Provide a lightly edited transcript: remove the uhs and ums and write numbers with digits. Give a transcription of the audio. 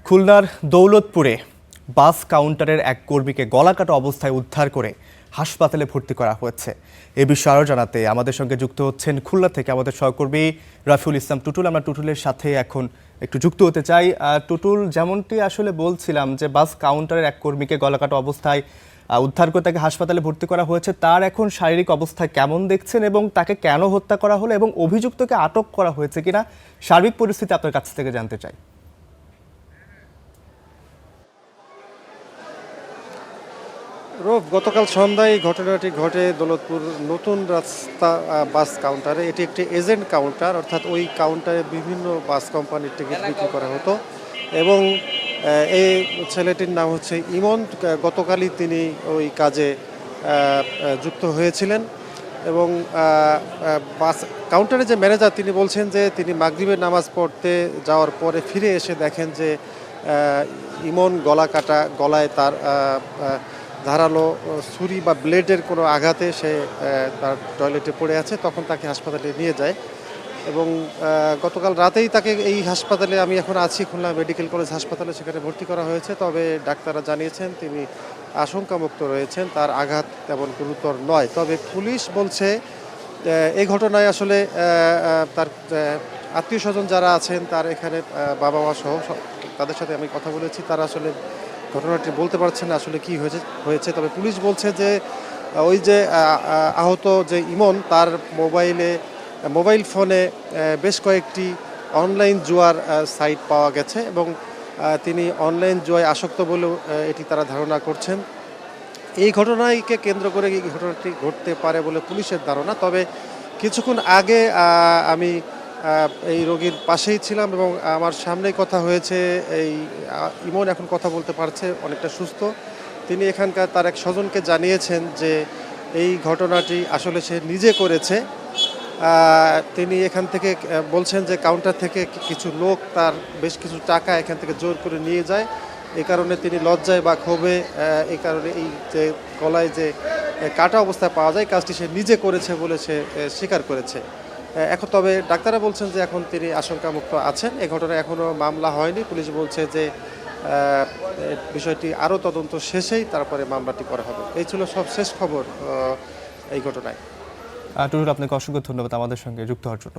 খুলনার দৌলতপুরে বাস কাউন্টারের এক কর্মীকে গলাকাটা অবস্থায় উদ্ধার করে হাসপাতালে ভর্তি করা হয়েছে। এ বিষয়ে আরও জানাতে আমাদের সঙ্গে যুক্ত হচ্ছেন খুলনা থেকে আমাদের সহকর্মী রাফিউল ইসলাম টুটুল। আমরা টুটুলের সাথে এখন একটু যুক্ত হতে চাই। টুটুল, যেমনটি আসলে বলছিলাম যে বাস কাউন্টারের এক কর্মীকে গলাকাটা অবস্থায় উদ্ধার করে তাকে হাসপাতালে ভর্তি করা হয়েছে, তার এখন শারীরিক অবস্থা কেমন দেখছেন এবং তাকে কেন হত্যা করা হলো এবং অভিযুক্তকে আটক করা হয়েছে কিনা সার্বিক পরিস্থিতি আপনার কাছ থেকে জানতে চাই। গতকাল সন্ধ্যায় ঘটনাটি ঘটে দৌলতপুর নতুন রাস্তা বাস কাউন্টারে। এটি একটি এজেন্ট কাউন্টার, অর্থাৎ ওই কাউন্টারে বিভিন্ন বাস কোম্পানির টিকিট বিক্রি করা হতো এবং এই ছেলেটির নাম হচ্ছে ইমন। গতকালই তিনি ওই কাজে যুক্ত হয়েছিলেন এবং বাস কাউন্টারে যে ম্যানেজার তিনি বলছেন যে তিনি মাগরিবের নামাজ পড়তে যাওয়ার পরে ফিরে এসে দেখেন যে ইমন গলায় তার ধারালো ছুরি বা ব্লেডের কোনো আঘাতে সে তার টয়লেটে পড়ে আছে। তখন তাকে হাসপাতালে নিয়ে যায় এবং গতকাল রাতেই তাকে এই হাসপাতালে, আমি এখন আছি খুলনা মেডিকেল কলেজ হাসপাতালে, সেখানে ভর্তি করা হয়েছে। তবে ডাক্তাররা জানিয়েছেন তিনি আশঙ্কামুক্ত রয়েছেন, তার আঘাত তেমন গুরুতর নয়। তবে পুলিশ বলছে এই ঘটনায় আসলে তার আত্মীয় স্বজন যারা আছেন, তার এখানে বাবা মা সহ তাদের সাথে আমি কথা বলেছি, তারা আসলে ঘটনাটি বলতে পারছেন না আসলে কি হয়েছে। তবে পুলিশ বলছে যে ওই যে আহত যে ইমন, তার মোবাইল ফোনে বেশ কয়েকটি অনলাইন জুয়ার সাইট পাওয়া গেছে এবং তিনি অনলাইন জুয়ায় আসক্ত বলেও এটি তারা ধারণা করছেন। এই ঘটনাকে কেন্দ্র করে এই ঘটনাটি ঘটতে পারে বলে পুলিশের ধারণা। তবে কিছুক্ষণ আগে আমি এই রোগীর পাশেই ছিলাম এবং আমার সামনেই কথা হয়েছে। এই ইমন এখন কথা বলতে পারছে, অনেকটা সুস্থ। তিনি এখানকার তার এক স্বজনকে জানিয়েছেন যে এই ঘটনাটি আসলে সে নিজে করেছে। তিনি এখান থেকে বলছেন যে কাউন্টার থেকে কিছু লোক তার বেশ কিছু টাকা এখান থেকে জোর করে নিয়ে যায়। এই কারণে তিনি লজ্জায় বা ক্ষোভে এই কারণে এই যে গলায় যে কাটা অবস্থায় পাওয়া যায়, কাজটি সে নিজে করেছে বলে সে স্বীকার করেছে। এখন তবে ডাক্তাররা বলছেন যে এখন তিনি আশঙ্কামুক্ত আছেন। এই ঘটনায় এখনও মামলা হয়নি। পুলিশ বলছে যে বিষয়টি আরও তদন্ত শেষেই তারপরে মামলাটি করা হবে। এই ছিল সব শেষ খবর এই ঘটনায়। টুটুল, আপনাকে অসংখ্য ধন্যবাদ আমাদের সঙ্গে যুক্ত হওয়ার জন্য।